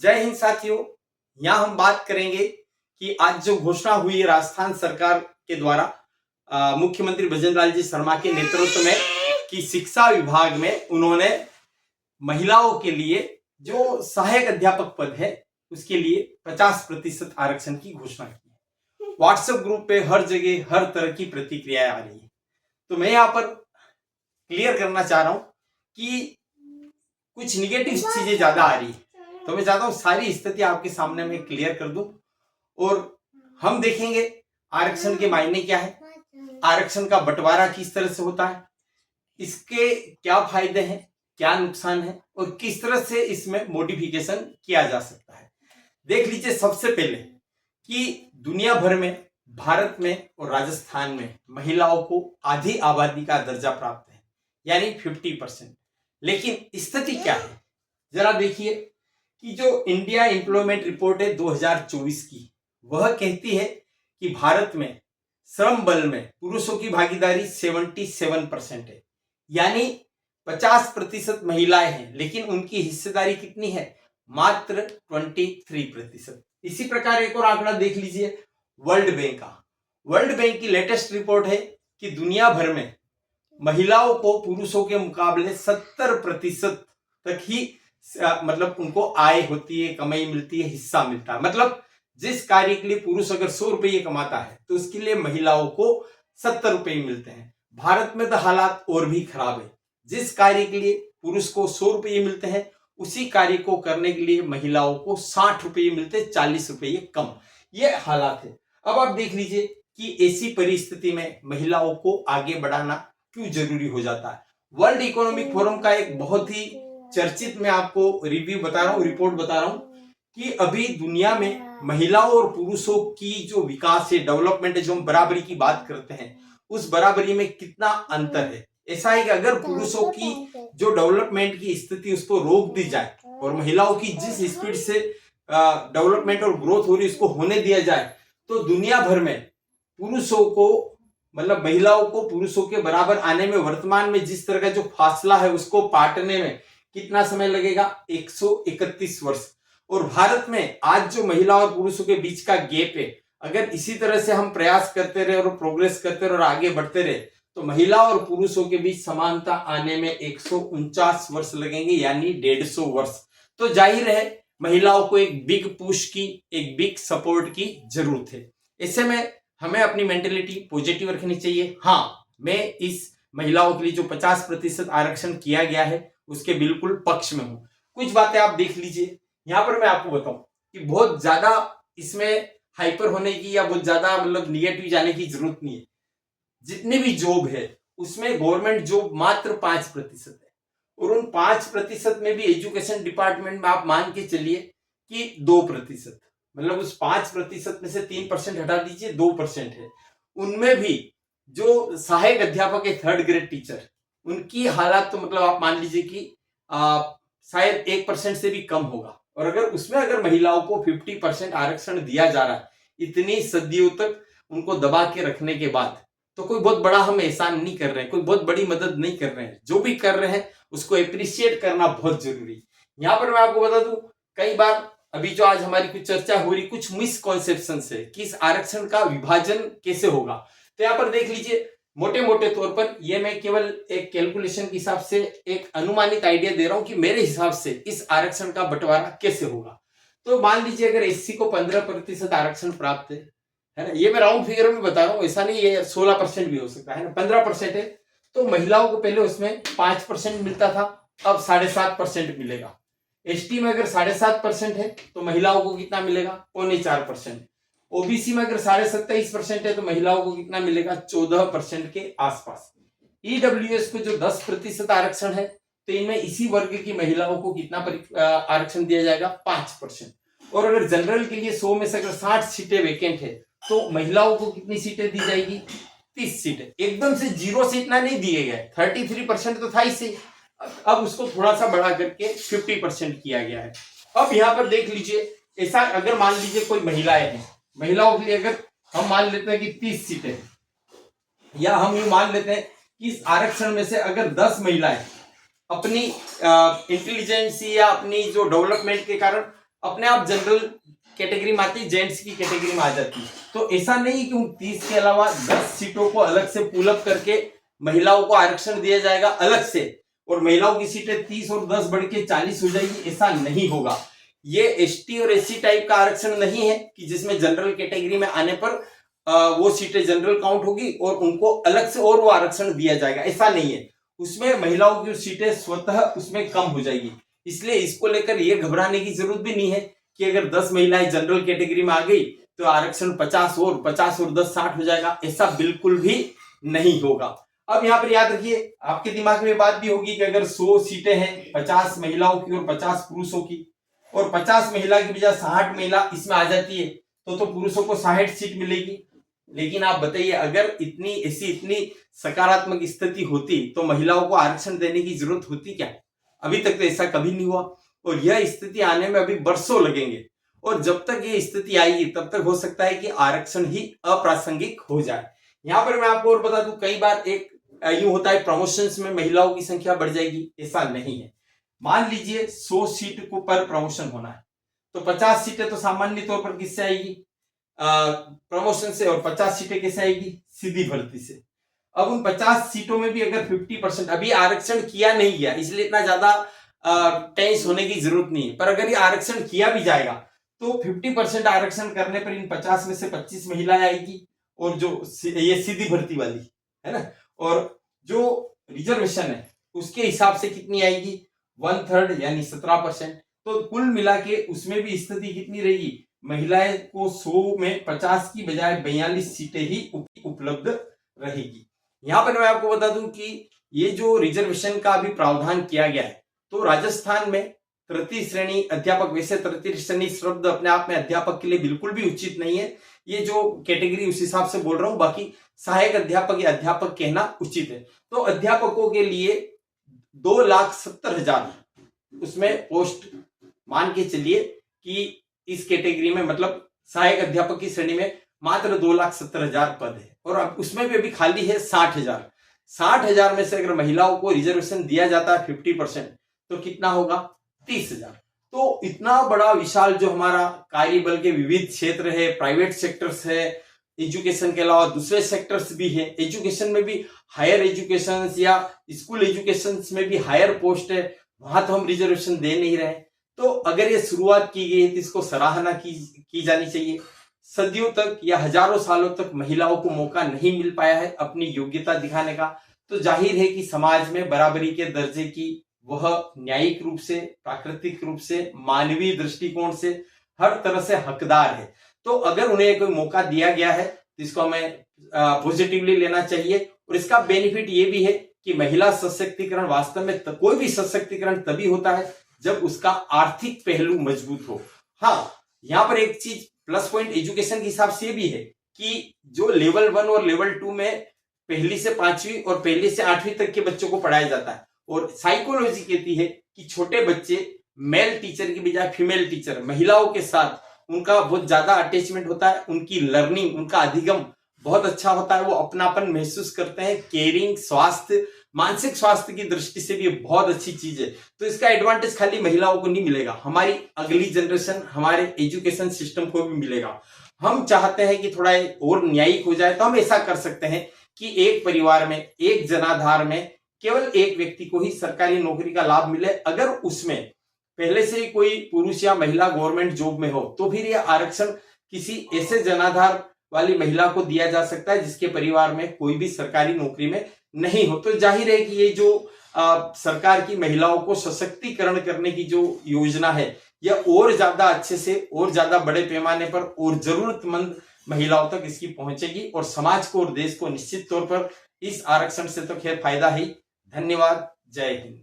जय हिंद साथियों। यहाँ हम बात करेंगे कि आज जो घोषणा हुई है राजस्थान सरकार के द्वारा मुख्यमंत्री भजनलाल जी शर्मा के नेतृत्व में कि शिक्षा विभाग में उन्होंने महिलाओं के लिए जो सहायक अध्यापक पद है उसके लिए 50% आरक्षण की घोषणा की है। व्हाट्सएप ग्रुप पे हर जगह हर तरह की प्रतिक्रियाएं आ रही है। तो मैं यहाँ पर क्लियर करना चाह रहा हूं कि कुछ निगेटिव चीजें ज्यादा आ रही है, तो मैं चाहता हूं सारी स्थिति आपके सामने मैं क्लियर कर दूं और हम देखेंगे आरक्षण के मायने क्या है, आरक्षण का बंटवारा किस तरह से होता है, इसके क्या फायदे हैं, क्या नुकसान है और किस तरह से इसमें मॉडिफिकेशन किया जा सकता है। देख लीजिए सबसे पहले कि दुनिया भर में, भारत में और राजस्थान में महिलाओं को आधी आबादी का दर्जा प्राप्त है, यानी 50%। लेकिन स्थिति क्या है जरा देखिए कि जो इंडिया एम्प्लॉयमेंट रिपोर्ट है 2024 की, वह कहती है कि भारत में श्रम बल में पुरुषों की भागीदारी 77% है, यानी 50% महिलाएं हैं, लेकिन उनकी हिस्सेदारी कितनी है, मात्र 23%। इसी प्रकार एक और आंकड़ा देख लीजिए वर्ल्ड बैंक का। वर्ल्ड बैंक की लेटेस्ट रिपोर्ट है कि दुनिया भर में महिलाओं को पुरुषों के मुकाबले 70% तक ही मतलब उनको आय होती है, कमाई मिलती है, हिस्सा मिलता है। मतलब जिस कार्य के लिए पुरुष अगर 100 रुपये कमाता है तो उसके लिए महिलाओं को 70 रुपये मिलते हैं। भारत में तो हालात और भी खराब है, जिस कार्य के लिए पुरुष को 100 रुपये मिलते हैं उसी कार्य को करने के लिए महिलाओं को 60 रुपये मिलते, 40 रुपये कम। ये हालात है। अब आप देख लीजिए कि ऐसी परिस्थिति में महिलाओं को आगे बढ़ाना क्यों जरूरी हो जाता है। वर्ल्ड इकोनॉमिक फोरम का एक बहुत ही चर्चित मैं आपको रिव्यू बता रहा हूं, रिपोर्ट बता रहा हूं कि अभी दुनिया में महिलाओं और पुरुषों की जो विकास है, डेवलपमेंट है, जो हम बराबरी की बात करते हैं, उस बराबरी में कितना अंतर है। ऐसा है कि अगर पुरुषों की जो डेवलपमेंट की स्थिति उसको रोक दी जाए और महिलाओं की जिस स्पीड से डेवलपमेंट और ग्रोथ हो रही है उसको होने दिया जाए तो दुनिया भर में पुरुषों को मतलब महिलाओं को पुरुषों के बराबर आने में वर्तमान में जिस तरह का जो फासला है उसको पाटने में कितना समय लगेगा, 131 वर्ष। और भारत में आज जो महिला और पुरुषों के बीच का गैप है, अगर इसी तरह से हम प्रयास करते रहे और प्रोग्रेस करते रहे और आगे बढ़ते रहे तो महिला और पुरुषों के बीच समानता आने में 149 वर्ष लगेंगे, यानी 150 वर्ष। तो जाहिर है महिलाओं को एक बिग पुश की, एक बिग सपोर्ट की जरूरत है। ऐसे में हमें अपनी मेंटेलिटी पॉजिटिव रखनी चाहिए। हाँ, मैं इस महिलाओं के लिए जो 50% आरक्षण किया गया है उसके बिल्कुल पक्ष में हूं। कुछ बातें आप देख लीजिए, यहां पर मैं आपको बताऊं कि बहुत ज्यादा इसमें हाइपर होने की या बहुत ज्यादा मतलब निगेटिव जाने की जरूरत नहीं है। जितने भी जॉब है उसमें गवर्नमेंट जॉब मात्र 5% है और उन 5% में भी एजुकेशन डिपार्टमेंट में आप मान के चलिए कि 2%, मतलब उस 5% में से 3% हटा दीजिए, 2% है। उनमें भी जो सहायक अध्यापक है, 3rd ग्रेड टीचर, उनकी हालात तो मतलब आप मान लीजिए कि शायद 1% से भी कम होगा। और अगर उसमें अगर महिलाओं को 50% आरक्षण दिया जा रहा है इतनी सदियों तक उनको दबा के रखने के बाद, तो कोई बहुत बड़ा हम एहसान नहीं कर रहे हैं, कोई बहुत बड़ी मदद नहीं कर रहे हैं। जो भी कर रहे हैं उसको अप्रिशिएट करना बहुत जरूरी है। यहां पर मैं आपको बता दूं, कई बार अभी जो आज हमारी कुछ चर्चा हो रही, कुछ मिसकॉन्सेप्शन है कि इस आरक्षण का विभाजन कैसे होगा। तो यहाँ पर देख लीजिए, मोटे मोटे तौर पर ये मैं केवल एक कैलकुलेशन के हिसाब से एक अनुमानित आइडिया दे रहा हूं कि मेरे हिसाब से इस आरक्षण का बंटवारा कैसे होगा। तो मान लीजिए अगर एससी को 15% आरक्षण प्राप्त है ना, ये मैं राउंड फिगर में बता रहा हूं, ऐसा नहीं ये 16% भी हो सकता है ना, 15% है तो महिलाओं को पहले उसमें 5% मिलता था, अब 7.5% मिलेगा। एसटी में अगर 7.5% है तो महिलाओं को कितना मिलेगा, 4.25%। ओबीसी में अगर 27.5% है तो महिलाओं को कितना मिलेगा, 14% के आसपास। ईडब्ल्यूएस को जो 10% आरक्षण है तो इनमें इसी वर्ग की महिलाओं को कितना आरक्षण दिया जाएगा, 5%। और अगर जनरल के लिए 100 में से अगर 60 सीटें वेकेंट है तो महिलाओं को कितनी सीटें दी जाएगी, 30 सीटें। एकदम से 0 से इतना नहीं दिए गए, 33% तो था ही, अब उसको थोड़ा सा बढ़ा करके 50% किया गया है। अब यहाँ पर देख लीजिए, ऐसा अगर मान लीजिए कोई महिलाएं हैं, महिलाओं के लिए अगर हम मान लेते हैं कि 30 सीटें, या हम ये मान लेते हैं कि इस आरक्षण में से अगर 10 महिलाएं अपनी इंटेलिजेंस या अपनी जो डेवलपमेंट के कारण अपने आप जनरल कैटेगरी में आती, जेंट्स की कैटेगरी में आ जाती। तो ऐसा नहीं कि 29 के अलावा 10 सीटों को अलग से पुलअप करके महिलाओं को आरक्षण दिया जाएगा अलग से, और महिलाओं की सीटें 30 और 10 बढ़ के 40 हो जाएगी, ऐसा नहीं होगा। ये एसटी और एससी टाइप का आरक्षण नहीं है कि जिसमें जनरल कैटेगरी में आने पर वो सीटें जनरल काउंट होगी और उनको अलग से और वो आरक्षण दिया जाएगा, ऐसा नहीं है। उसमें महिलाओं की सीटें स्वतः उसमें कम हो जाएगी, इसलिए इसको लेकर ये घबराने की जरूरत भी नहीं है कि अगर 10 महिलाएं जनरल कैटेगरी में आ गई तो आरक्षण 50 और 10 60 हो जाएगा, ऐसा बिल्कुल भी नहीं होगा। अब यहाँ पर याद रखिए, आपके दिमाग में बात भी होगी कि अगर 100 सीटें हैं 50 महिलाओं की और 50 पुरुषों की, और 50 महिला की बजाय 60 महिला इसमें आ जाती है तो पुरुषों को 60 सीट मिलेगी। लेकिन आप बताइए, अगर इतनी सकारात्मक स्थिति होती तो महिलाओं को आरक्षण देने की जरूरत होती क्या? अभी तक तो ऐसा कभी नहीं हुआ, और यह स्थिति आने में अभी बरसों लगेंगे, और जब तक ये स्थिति आएगी तब तक हो सकता है कि आरक्षण ही अप्रासंगिक हो जाए। यहाँ पर मैं आपको और बता दूं, कई बार एक यूं होता है प्रमोशंस में महिलाओं की संख्या बढ़ जाएगी, ऐसा नहीं है। मान लीजिए 100 सीट को पर प्रमोशन होना है तो 50 सीटें तो सामान्य तौर पर किससे आएगी? प्रमोशन से, और 50 सीटें कैसे आएगी? सीधी भर्ती से। अब उन 50 सीटों में भी अगर 50%, अभी आरक्षण किया नहीं गया इसलिए इतना ज्यादा टेंस होने की जरूरत नहीं है, पर अगर ये आरक्षण किया भी जाएगा तो 50% आरक्षण करने पर इन 50 में से 25 महिलाएं आएगी, और जो ये सीधी भर्ती वाली है ना, और जो रिजर्वेशन है उसके हिसाब से कितनी आएगी? 1/3 यानी 17%। तो कुल मिला के उसमें भी स्थिति कितनी रहेगी? महिलाएं को 100 में 50 की बजाय 42 सीटें ही उपलब्ध रहेगी। यहां पर मैं आपको बता दूं कि ये जो रिजर्वेशन का अभी प्रावधान किया गया है, तो राजस्थान में तृतीय श्रेणी अध्यापक, वैसे तृतीय श्रेणी शब्द अपने आप में अध्यापक के लिए बिल्कुल भी उचित नहीं है, ये जो कैटेगरी उस हिसाब से बोल रहा हूं, बाकी सहायक अध्यापक या अध्यापक कहना उचित है। तो अध्यापकों के लिए 2,70,000 उसमें पोस्ट मान के चलिए कि इस कैटेगरी में, मतलब सहायक अध्यापक की श्रेणी में मात्र 2,70,000 पद है, और अब उसमें भी अभी खाली है 60,000। 60,000 में से अगर महिलाओं को रिजर्वेशन दिया जाता है 50%, तो कितना होगा? 30,000। तो इतना बड़ा विशाल जो हमारा कार्यबल के विविध क्षेत्र है, प्राइवेट सेक्टर्स है, एजुकेशन के अलावा दूसरे सेक्टर्स भी है, एजुकेशन में भी हायर एजुकेशन या स्कूल एजुकेशन में भी हायर पोस्ट है, वहां तो हम रिजर्वेशन दे नहीं रहे। तो अगर ये शुरुआत की गई है तो इसको सराहना की जानी चाहिए। सदियों तक या हजारों सालों तक महिलाओं को मौका नहीं मिल पाया है अपनी योग्यता दिखाने का, तो जाहिर है कि समाज में बराबरी के दर्जे की वह न्यायिक रूप से, प्राकृतिक रूप से, मानवीय दृष्टिकोण से हर तरह से हकदार है। तो अगर उन्हें कोई मौका दिया गया है तो इसको हमें पॉजिटिवली लेना चाहिए, और इसका बेनिफिट ये भी है कि महिला सशक्तिकरण वास्तव में कोई भी सशक्तिकरण तभी होता है जब उसका आर्थिक पहलू मजबूत हो। हाँ, यहाँ पर एक चीज प्लस पॉइंट एजुकेशन के हिसाब से भी है कि जो लेवल 1 और लेवल 2 में पहली से 5वीं और पहली से 8वीं तक के बच्चों को पढ़ाया जाता है, और साइकोलॉजी कहती है कि छोटे बच्चे मेल टीचर की बजाय फीमेल टीचर, महिलाओं के साथ उनका बहुत ज्यादा अटैचमेंट होता है, उनकी लर्निंग, उनका अधिगम बहुत अच्छा होता है, वो अपनापन महसूस करते हैं, केयरिंग, स्वास्थ्य, मानसिक स्वास्थ्य की दृष्टि से भी बहुत अच्छी चीज है। तो इसका एडवांटेज खाली महिलाओं को नहीं मिलेगा, हमारी अगली जनरेशन, हमारे एजुकेशन सिस्टम को भी मिलेगा। हम चाहते हैं कि थोड़ा और न्यायिक हो जाए, तो हम ऐसा कर सकते हैं कि एक परिवार में, एक जनाधार में केवल एक व्यक्ति को ही सरकारी नौकरी का लाभ मिले। अगर उसमें पहले से ही कोई पुरुष या महिला गवर्नमेंट जॉब में हो तो फिर यह आरक्षण किसी ऐसे जनाधार वाली महिला को दिया जा सकता है जिसके परिवार में कोई भी सरकारी नौकरी में नहीं हो। तो जाहिर है कि ये जो सरकार की महिलाओं को सशक्तिकरण करने की जो योजना है, यह और ज्यादा अच्छे से और ज्यादा बड़े पैमाने पर और जरूरतमंद महिलाओं तक इसकी पहुंचेगी, और समाज को और देश को निश्चित तौर पर इस आरक्षण से तो खैर फायदा ही। धन्यवाद। जय हिंद।